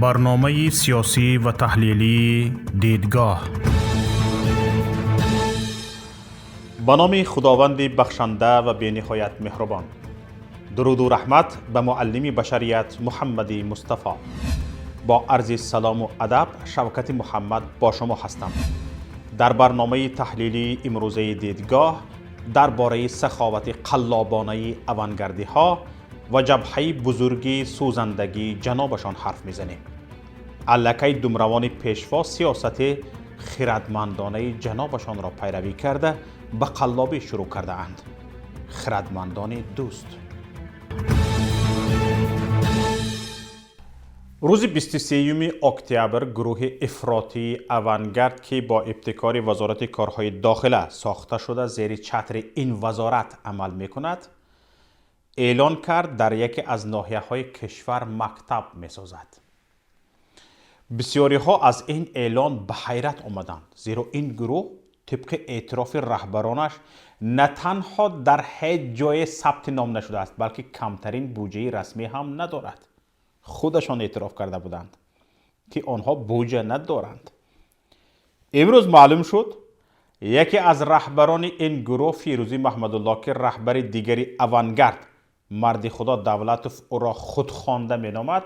برنامه سیاسی و تحلیلی دیدگاه. به نام خداوند بخشنده و بی‌نهایت مهربان. درود و رحمت به معلم بشریت محمد مصطفی. با عرض سلام و ادب شوکت محمد با شما هستم. در برنامه تحلیلی امروزه دیدگاه درباره سخاوت قلابانه اوانگردی ها و جبهه بزرگی سوزندگی جنابشان حرف میزنیم. الکی دمروان پیشوا سیاست خردمندانه جنابشان را پیروی کرده به قلابی شروع کرده اند. خردمندان دوست. روز 23 اکتبر گروه افراطی اوانگرد که با ابتکار وزارت کارهای داخله ساخته شده زیر چتر این وزارت عمل میکند، اعلان کرد در یکی از ناحیه‌های کشور مکتب میسازد. بسیاری ها از این اعلان به حیرت آمدند، زیرا این گروه طبق اعتراف رهبرانش نه تنها در هیچ جای ثبت نام نشده است، بلکه کمترین بودجه رسمی هم ندارد. خودشان اعتراف کرده بودند که آنها بودجه ندارند. امروز معلوم شد یکی از رهبران این گروه، فیروزی محمدالله که رهبر دیگری اوانگرد مرد خدا دولتوف او را خود خوانده می نامد،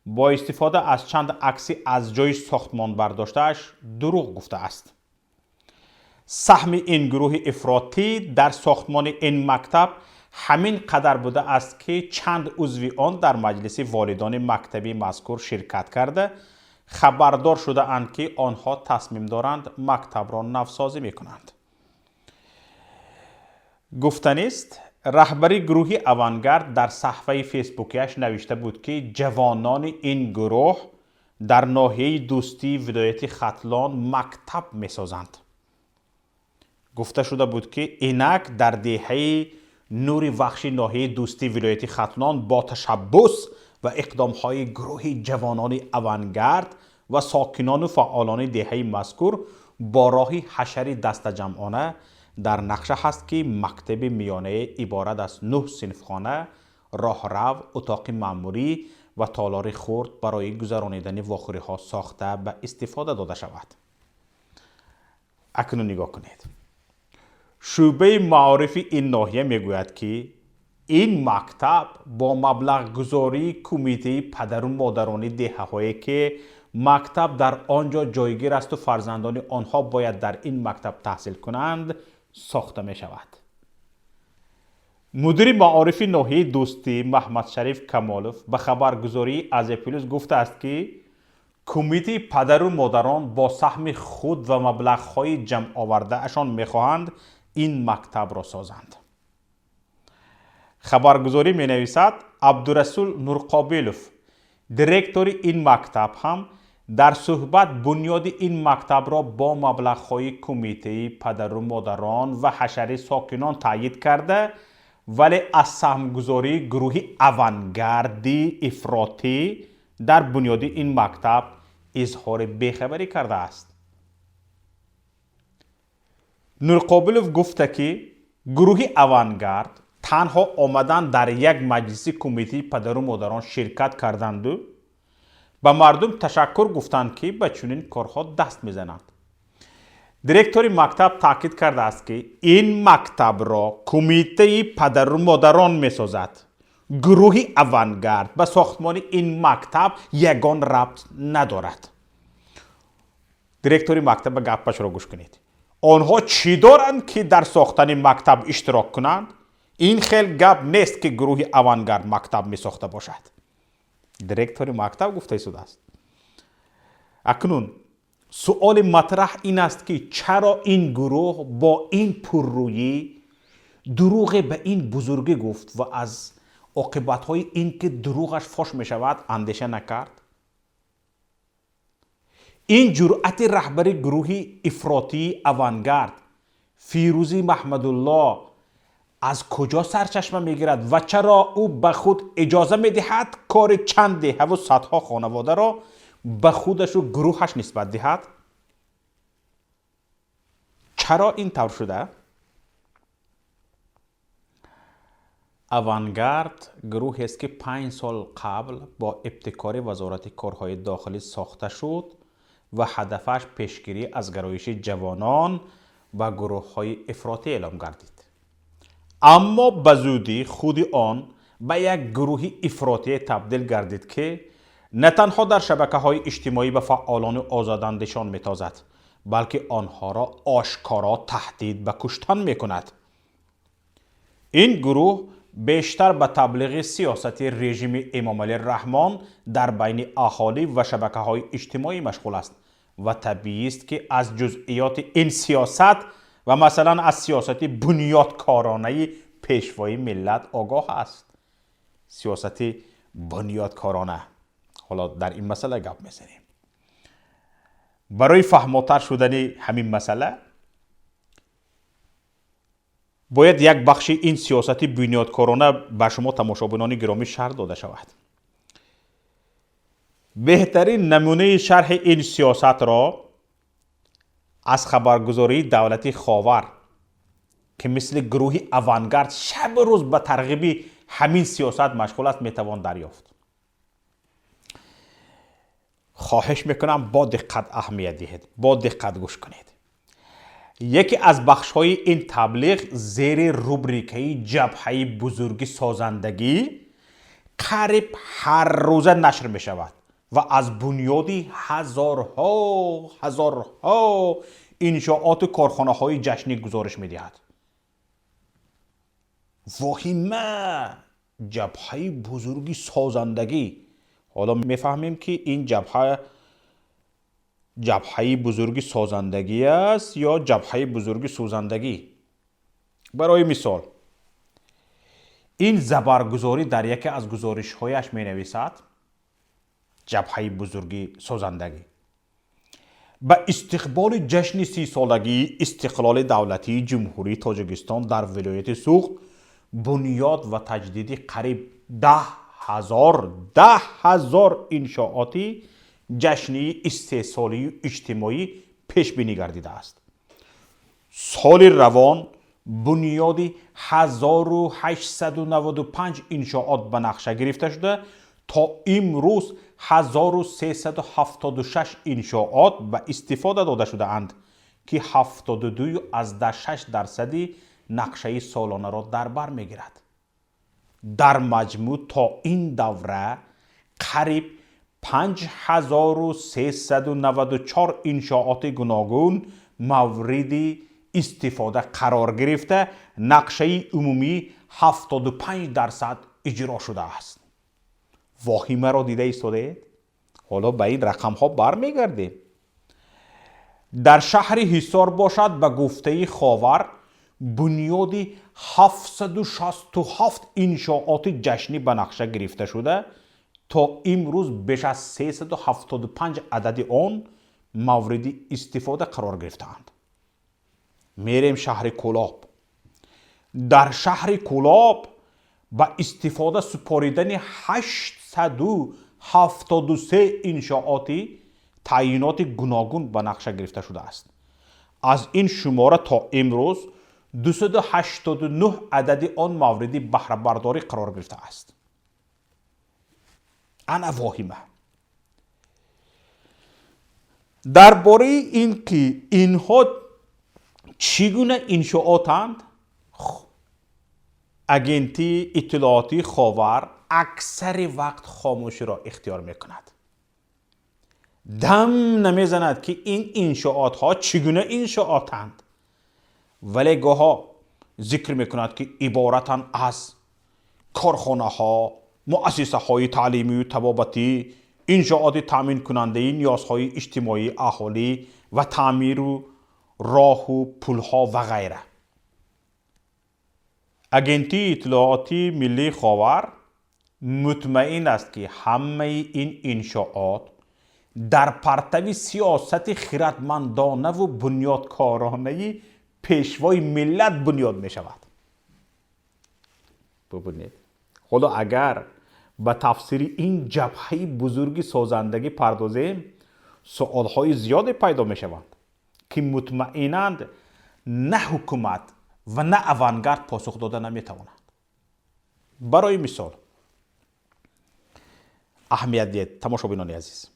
با استفاده از چند عکسی از جای ساختمان برداشتهش دروغ گفته است. سهم این گروه افراطی در ساختمان این مکتب همین قدر بوده است که چند عضو آن در مجلس والدان مکتبی مذکور شرکت کرده خبردار شده اند که آنها تصمیم دارند مکتب را نوسازی می کنند. گفتنی است رهبری گروه اوانگرد در صفحه فیسبوکیش نوشته بود که جوانان این گروه در ناحیه دوستی ولایت ختلان مکتب می سازند. گفته شده بود که اینک در دهه نور وخشی ناحیه دوستی ولایت ختلان با تشبث و اقدامهای گروه جوانان اوانگرد و ساکنان و فعالان دهه مذکور با راهی حشری دست جمعانه در نقشه هست که مکتب میانه عبارت از 9 صنفخانه، راهرو، اتاق مأموری و تالار خرد برای گذرانیدن واخوری ها ساخته به استفاده داده شود. اکنون نگاه کنید. شعبه معارف این ناحیه میگوید که این مکتب با مبلغ گذاری کمیته پدر و مادران دهه هایی که مکتب در آنجا جایگیر است و فرزندان آنها باید در این مکتب تحصیل کنند ساخته می شود. مدیر معارف ناحیه دوستی محمد شریف کمالوف به خبرگزاری از پلیس گفته است که کمیته پدر و مادران با سهم خود و مبلغ‌های جمع آورده اشان می‌خواهند این مکتب را سازند. خبرگزاری می نویسد عبدالرسول نورقابلوف دیرکتور این مکتب هم در صحبت بنیاد این مکتب را با مبلغ‌های کمیته پدر و مادران و حشره ساکنان تایید کرده، ولی از سهمگذاری گروه اوانگردی افراطی در بنیاد این مکتب اظهار بیخبری کرده است. نورقابلوف گفته که گروه اوانگرد تنها آمدن در یک مجلس کمیته پدر و مادران شرکت کردند و به مردم تشکر گفتند که به چنین کارها دست میزنند. دیرکتور مکتب تاکید کرده است که این مکتب را کمیته پدر و مادران میسازد. گروه اوانگرد به ساختمان این مکتب یگان ربط ندارد. دیرکتور مکتب به گپش را گوش کنید. آنها چی دارند که در ساختن مکتب اشتراک کنند؟ این خیلی گپ نیست که گروه اوانگرد مکتب می ساخته باشد. دیرکتور مکتب گفته شده است. اکنون سوال مطرح این است که چرا این گروه با این پررویی دروغ به این بزرگی گفت و از عاقبت‌های این که دروغش فاش می شود اندیشه نکرد؟ این جرأت رهبر گروه افراطی اوانگرد فیروزی محمدالله از کجا سرچشمه میگیرد و چرا او به خود اجازه میدهد کار چند دهه و صدها خانواده را به خودش و گروهش نسبت دهد؟ چرا این طور شده؟ اوانگارد گروهی است که 5 سال قبل با ابتکار وزارت کارهای داخلی ساخته شد و هدفش پیشگیری از گرایش جوانان و گروه‌های افراطی اعلام گردید. اما به زودی خود آن به یک گروه افراطی تبدیل گردید که نه تنها در شبکه‌های اجتماعی به فعالان آزاداندیشان می‌تازد، بلکه آنها را آشکارا تهدید به کشتن می‌کند. این گروه بیشتر به تبلیغ سیاست رژیم امام علی رحمان در بین اهالی و شبکه‌های اجتماعی مشغول است و طبیعی است که از جزئیات این سیاست و مثلا از سیاست بنیادکارانه پیشوای ملت آگاه است. سیاست بنیادکارانه، حالا در این مسئله گپ میزنیم. برای فهم‌تر شدن همین مسئله باید یک بخش این سیاست بنیادکارانه به شما تماشابینان گرامی شرح داده شود. بهترین نمونه شرح این سیاست را از خبرگزاری دولتی خاور که مثل گروه اوانگارد شب روز به ترغیب همین سیاست مشغول است میتوان دریافت. خواهش میکنم با دقت اهمیت دهید، با دقت گوش کنید. یکی از بخش‌های این تبلیغ زیر روبریکه جبهه بزرگی سازندگی قریب هر روز نشر می شود و از بنیادی هزارها انشاءات و کارخانه‌های جشنی گزارش می دهد. واهمه، جبهه بزرگی سازندگی. حالا میفهمیم که این جبهه بزرگی سازندگی است یا جبهه بزرگی سوزندگی. برای مثال این خبرگزاری در یکی از گزارش‌هایش می‌نویسد جبهه بزرگی سازندگی با استقبال جشن 30 سالگی استقلال دولتی جمهوری تاجیکستان در ولایت سوخت بنیاد و تجدید قریب 10,000 انشاءاتی جشنی استحصالی و اجتماعی پیش بینی گردیده است. سال روان بنیادی 1895 انشاءات به نقشه گرفته شده تا امروز 1376 انشاءات به استفاده داده شده اند که 72.6% نقشه سالانه را در بر میگیرد. در مجموع تا این دوره قریب 5394 انشاءات گوناگون مورد استفاده قرار گرفته نقشه عمومی 75% اجرا شده است. واهمه را دیده ایستاده؟ حالا به این رقم ها برمیگردیم. در شهر حصار باشد به گفته خاور بنیادی 767 انشاءات جشنی به نقشه گرفته شده تا امروز بیش از 375 عدد آن مورد استفاده قرار گرفتند. میریم شهر کولاب. در شهر کولاب با استفاده سپاریدن 873 انشاءاتی تعیینات گوناگون به نقشه گرفته شده است. از این شماره تا امروز 289 عدد آن مورد بهره برداری قرار گرفته است. انا واهمه. درباره این که اینها چگونه انشاءاتند، اگنتی اطلاعاتی خاور اکثر وقت خاموشی را اختیار میکند. دم نمیزند که این انشاءات ها چگونه انشاءاتند، ولی گاها ذکر میکند که عبارتند از کارخانه ها، مؤسسه های تعلیمی و طبابتی، انشاءات تامین کننده نیازهای اجتماعی اهالی و تعمیر و راه و پل ها و غیره. اگنتی اطلاعاتی ملی خاور مطمئن است که همه این انشاءات در پرتو سیاست خردمندانه و بنیادکارانه پیشوای ملت بنیاد می شود. ببینید، حالا اگر به تفسیر این جبهه بزرگی سازندگی پردازیم سوالهای زیادی پیدا می شوند که مطمئنند نه حکومت و نه اوانگارد پاسخ داده نمی توانند. برای مثال اهمیت دید تماشابینان عزیز،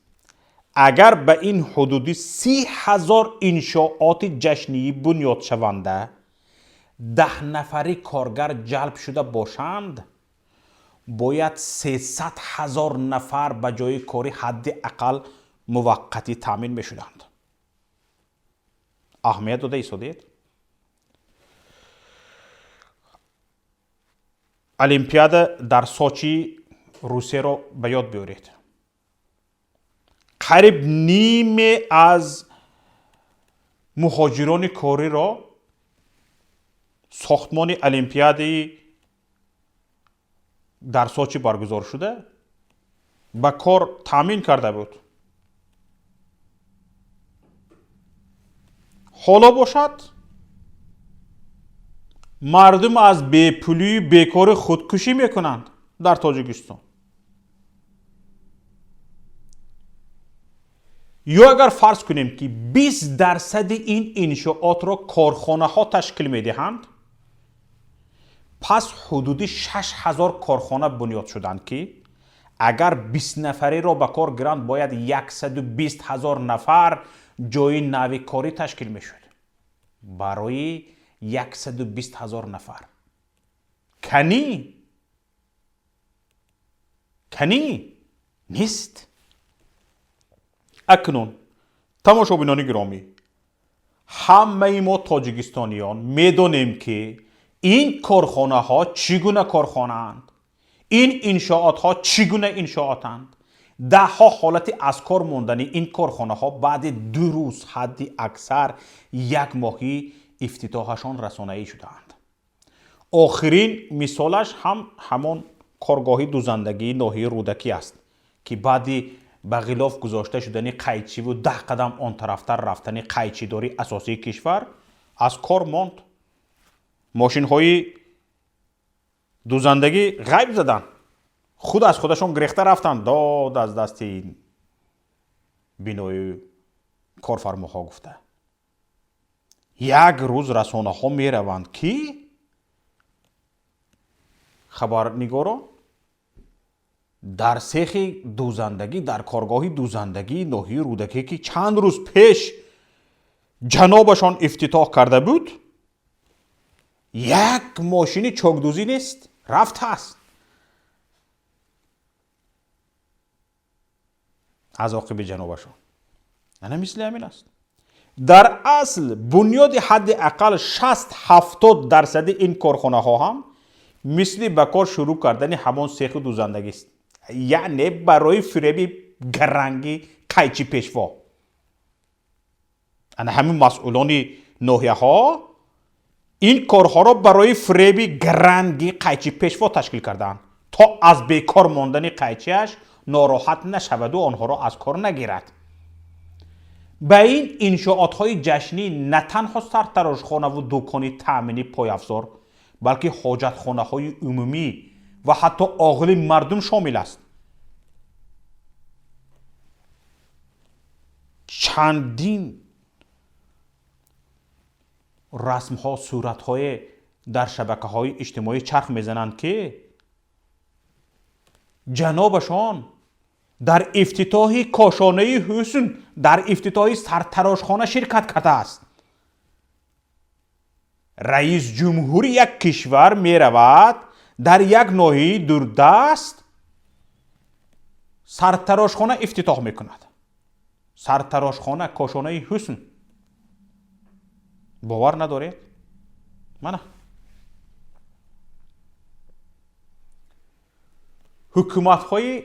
اگر به این حدودی 30,000 انشاءات جشنی بنیاد شونده 10 نفری کارگر جلب شده باشند، باید 300,000 نفر به جای کاری حداقل موقتی تامین می شدند. اهمیت داده ایستادید. المپیاد در سوچی روسیه رو به یاد بیارید. قریب نیمه از مهاجران کاری را ساختمان المپیادی در سوچی برگزار شده به کار تامین کرده بود. حالا باشد مردم از بیپولی بیکار خودکشی میکنند در تاجیکستان. یا اگر فرض کنیم که 20% این انشاءات را کارخانه ها تشکیل میدهند، پس حدود 6,000 کارخانه بنیاد شدند که اگر 20 نفری را به کار گیرند باید 120,000 نفر جای نوی کاری تشکیل میشد برای 120,000 نفر. کنی نیست. اکنون تماشابینان گرامی، همه ما تاجیکستانیان میدانیم که این کارخانه ها چگونه کارخانه اند، این انشاءات ها چگونه انشاءاتند. 10 حالت از کار ماندنی این کارخانه ها بعد 2 روز حدی اکثر 1 ماهی افتتاحشان رسانه‌ای شدند. آخرین مثالش هم همان کارگاهی دوزندگی ناحیه رودکی است که بعدی به غلاف گذاشته شدن قیچی و 10 قدم آن طرفتر رفتن قیچیداری اساسی کشور از کار ماند. ماشین های دوزندگی غیب زدن، خود از خودشون گریخته رفتن، داد از دست این بینای کارفرماها گفته. 1 روز رسانه ها می روند که خبرنگاران در سیخ دوزندگی، در کارگاهی دوزندگی ناحیه رودکی که چند روز پیش جنابشان افتتاح کرده بود، 1 ماشین چاکدوزی نیست، رفت هست. از عاقب جنابشان نه مثل همین است. در اصل بنیاد حداقل 60-70% این کارخانه ها هم مثل به کار شروع کردن همان سیخ دوزندگی است، یعنی برای فریب گرنگی قیچی پیشوا. همین مسئولان ناحیه ها این کارها را برای فریب گرنگی قیچی پیشوا تشکیل کردند تا از بیکار ماندن قیچیش ناراحت نشود و آنها را از کار نگیرد. به این انشاءات های جشنی نه تنها سرتراشخانه و دکانی تامینی پایافزار، بلکه حاجتخانه های عمومی و حتی عاقل مردم شامل است. چندین رسم ها، صورت های در شبکه های اجتماعی چرخ میزنند که جنابشان در افتتاح کاشانه حسن، در افتتاح سرتراشخانه شرکت کرده است. رئیس جمهور یک کشور می رود در یک ناحیه دوردست سرتراشخانه افتتاح می کند. سرتراشخانه کاشانه حسن. باور ندارید؟ من حکومت های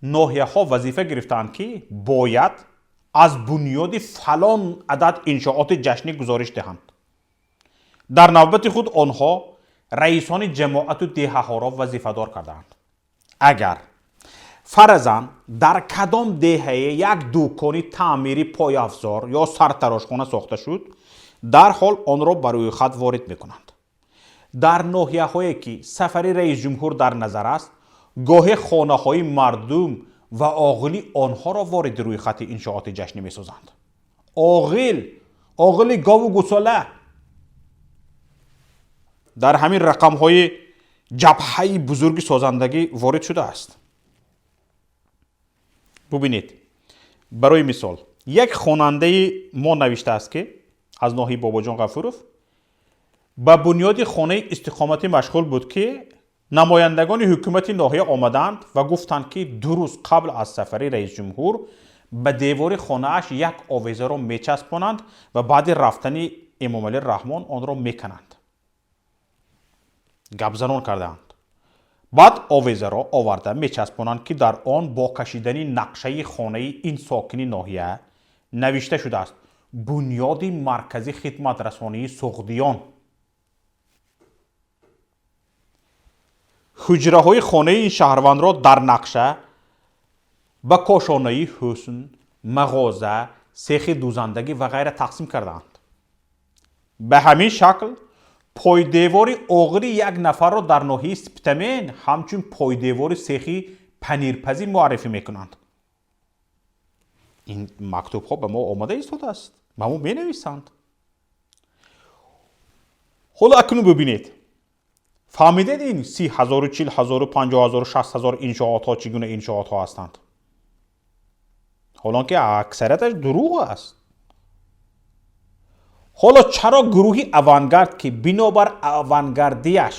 ناحیه ها وظیفه گرفتند که باید از بنیاد فلان عدد انشاءات جشنی گزارش دهند. در نوبت خود آنها رئیسان جماعت و دهه ها را وظیفه دار کردند. اگر فرضاً در کدام دهه یک دکانی تعمیری پایافزار یا سرتراشخانه ساخته شد، در حال آن را بر روی خط وارد میکنند. در ناحیه هایی که سفر رئیس جمهور در نظر است، گاه خانه های مردم و عاقلی آنها را وارد روی خط انشاءات جشنی می سازند. عاقل گاو و گوساله در همین رقم های ҷабҳаи бузурги созандагӣ ворид шудааст. бубинед, барои мисол як хонандаи мо навиштааст ки аз ноҳияи Бобоҷон Ғафуров ба бунёди хонаи истиқоматӣ машғул буд ки намояндагони ҳукумати ноҳия омаданд ва гуфтанд ки 2 рӯз қабл аз сафари раисҷумҳур ба девори хонааш як овезаро мечаспонанд ва баъди рафтани Эмомалӣ Раҳмон онро мекананд. гапзанон кардаанд. баъд овезаро оварда мечаспонанд ки дар он бо кашидани нақшаи хонаи ин сокини ноҳия навишта шудааст: бунёди маркази хидматрасонии Суғдиён. ҳуҷраҳои хонаи ин шаҳрвандро дар нақша ба кошонаи ҳусн, мағоза, сехи дузандагӣ ва ғайра тақсим кардаанд. ба ҳамин шакл пойдевори оғири як нафарро дар ноҳияи Сиптамен ҳамчун пойдевори сехи панирпазӣ муаррифӣ мекунанд. ин мактубҳо ба мо омада истодааст, ба мо менависанд. ҳоло акнун бубинед, фаҳмидед ин 30,000, 40,000, 50,000, 60,000 иншоотҳо чӣ гуна иншоотҳо ҳастанд? ҳолонки аксарияташ дурӯғ аст. ҳоло чаро гурӯҳи авангард ки бинобар авангардиаш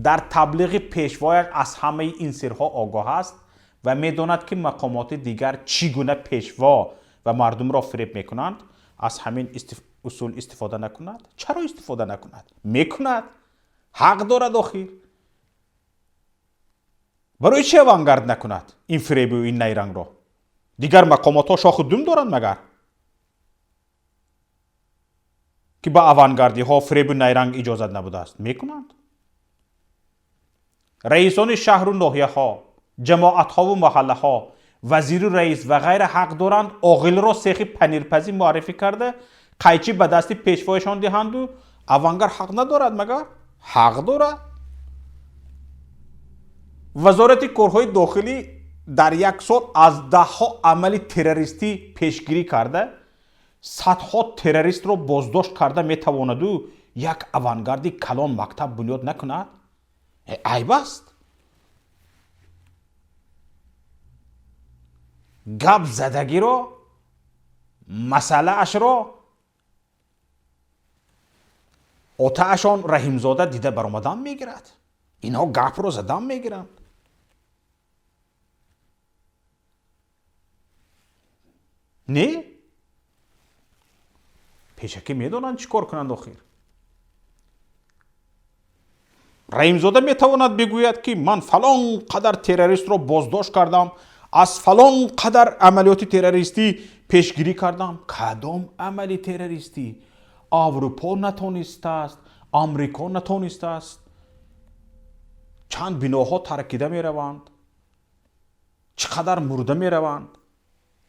дар таблиғи пешвояш аз ҳамаи ин сирҳо огоҳ аст ва медонад ки мақомоти дигар чӣ гуна пешво ва мардумро фиреб мекунанд, аз ҳамин усул истифода накунад? чаро истифода накунад? мекунад. ҳақ дорад охир. барои чи авангард накунад ин фиребу ин найрангро? дигар мақомотҳо шоху дум доранд магар ки ба авангардиҳо фиребу найранг иҷозат набудааст? мекунанд. раисони шаҳру ноҳияҳо, ҷамоатҳову маҳаллаҳо, вазиру раис ва ғайра ҳақ доранд оғилро сехи панирпазӣ муаррифӣ карда қайчи ба дасти пешвояшон диҳанду авангард ҳақ надорад магар? ҳақ дорад. вазорати корҳои дохилӣ дар як сол аз даҳҳо амали террористӣ пешгирӣ карда садҳо террористро боздошт карда метавонаду як авангарди калон мактаб бунёд накунад? айб аст. гап задагиро, масъалаашро отаашон Раҳимзода дида баромадан мегирад. инҳо гапро задан мегиранд. не? пешакӣ медонанд чӣ кор кунанд охир. Раҳимзода метавонад бигӯяд ки ман фалон қадар террористро боздошт кардам, аз фалон қадар амалиёти террористӣ пешгирӣ кардам. кадом амали террористӣ? аврупо натонистааст, амрико натонистааст. чанд биноҳо таркида мераванд, чӣ қадар мурда мераванд.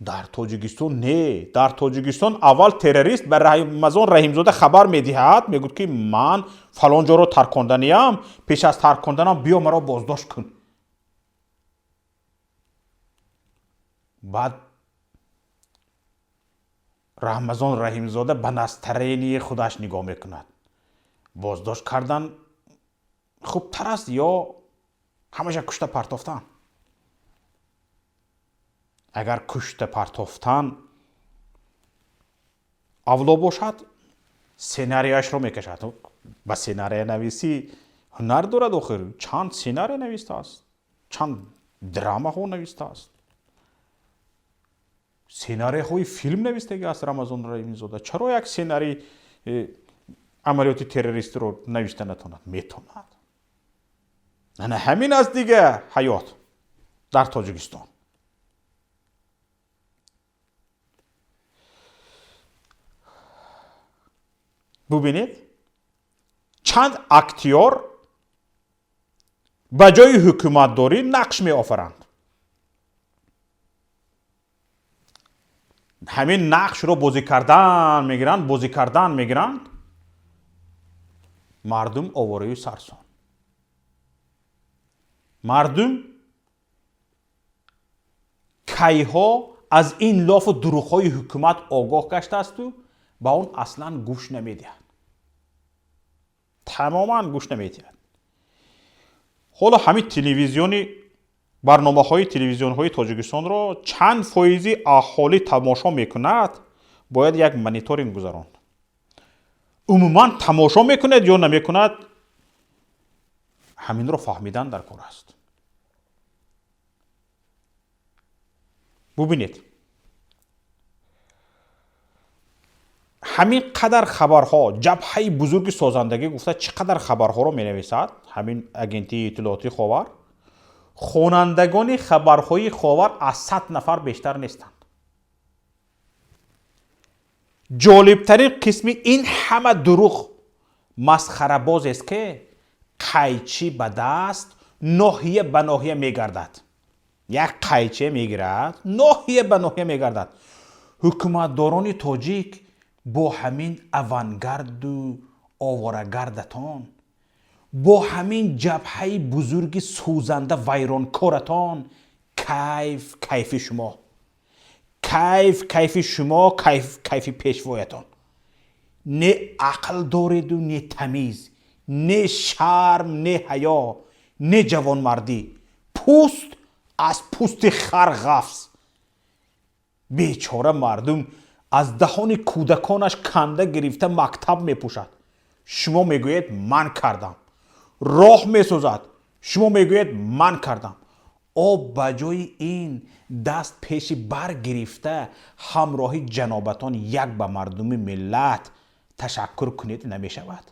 дар Тоҷикистон не. дар Тоҷикистон аввал террорист ба Рамазон Раҳимзода хабар медиҳад, мегӯяд ки ман фалон ҷоро тарконданиам, пеш аз тарконданам биё маро боздошт кун. баъд Рамазон Раҳимзода ба настарении худаш нигоҳ мекунад. боздошт кардан хубтар аст ё ҳамаша кушта партофтан? агар кушта партофтан авло бошад, сценарияшро мекашад. ба сценария нависӣ ҳунар дорад охир. чанд сценария навистааст, чанд драмаҳо навистааст, сценарияҳои филм навистагиаст Рамазон Раҳимзода. чаро як сценарий амалиёти террористиро навишта натонад? метонад. ана ҳамин аст дига ҳаёт дар Тоҷикистон. бубинед, чанд актёр ба ҷои ҳукуматдорӣ нақш меофаранд. ҳамин нақшро бозӣ кардан мегиранд. мардум овораyu сарсон. мардум кайҳо аз ин лофу дурӯғҳои ҳукумат огоҳ гаштаасту ба он аслан гӯш намедиҳад. тамоман гӯш намедиҳад. حالا همین تلویزیونی برنامه‌های تلویزیون‌های تاجیکستان را چند فایزی اهالی تماشا میکند باید یک مانیتورینگ گذراند. عموما تماشا میکند یا نمیکند همین رو فهمیدن در کار است. ببینید همین قدر خبرها جبهه بزرگ سازندگی گفته چقدر خبرها رو می نویسد همین اگنتی اطلاعاتی خاور. خوانندگان خبرهای خاور از 100 نفر بیشتر نیستند. جالبترین قسم این همه دروغ مسخره باز است که قیچی به دست ناحیه به ناحیه میگردد. یک قیچه میگیرد ناحیه به ناحیه میگردد. حکومتداران تاجیک با همین اوانگارد و آواره‌گردتان، با همین جبهه بزرگ سوزنده ویرانکارتان، کیف شما، کیف شما، کیف پیشوایتان. نه عقل دارید و نه تمیز، نه شرم، نه حیا، نه جوانمردی. پوست از پوست خر غفص. بیچاره مردم از دهان کودکانش کنده گرفته مکتب میپوشد. شما میگویید من کردم. راه میسوزد. شما میگویید من کردم. آب بجای این دست پیش بر گرفته همراهی جنابتان یک به مردم ملت تشکر کنید نمیشود.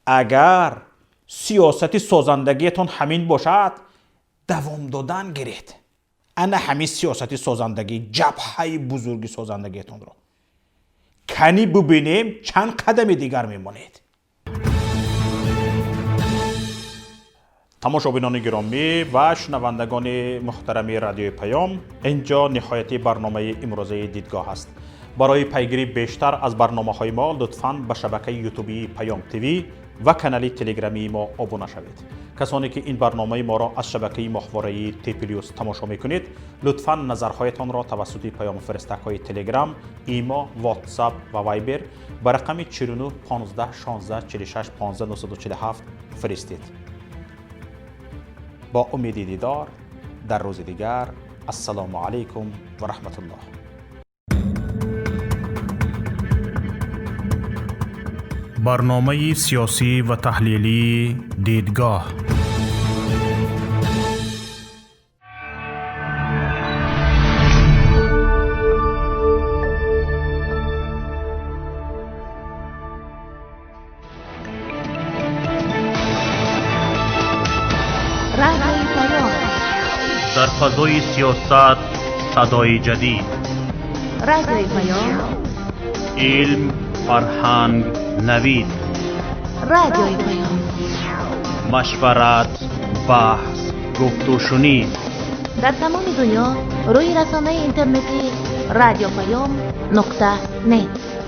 اگر سیاست سازندگیتان همین باشد دوام دادن گیرید. انا همین سیاست سازندگی جبهه بزرگ سازندگیتان را کنی ببینیم چند قدم دیگر میمانید. تماشابینان گرامی و شنوندگان محترم رادیوی پیام، اینجا نهایت برنامه امروزه دیدگاه است. برای پیگیری بیشتر از برنامه‌های ما لطفاً به شبکه یوتیوبی پیام تیوی و کانال تلگرامی ما ابونه شوید. کسانی که این برنامه ما را از شبکه ماهواره‌ای تیپلیوس تماشا میکنید لطفاً نظرهایتان را توسط پیام فرستک‌های تلگرام، ایما، واتساپ و وایبر به رقم 49 15 16 46 15 947 فرستید. با امید دیدار در روز دیگر. السلام علیکم و رحمت الله. برنامه سیاسی و تحلیلی دیدگاه. در فضای سیاست صدای جدید. رادیوی پیام. علم، فرهنگ، نوید. رادیوی پیام. مشورت، بحث، گفت و شنید. در تمام دنیا روی رسانه اینترنتی رادیو پیام .net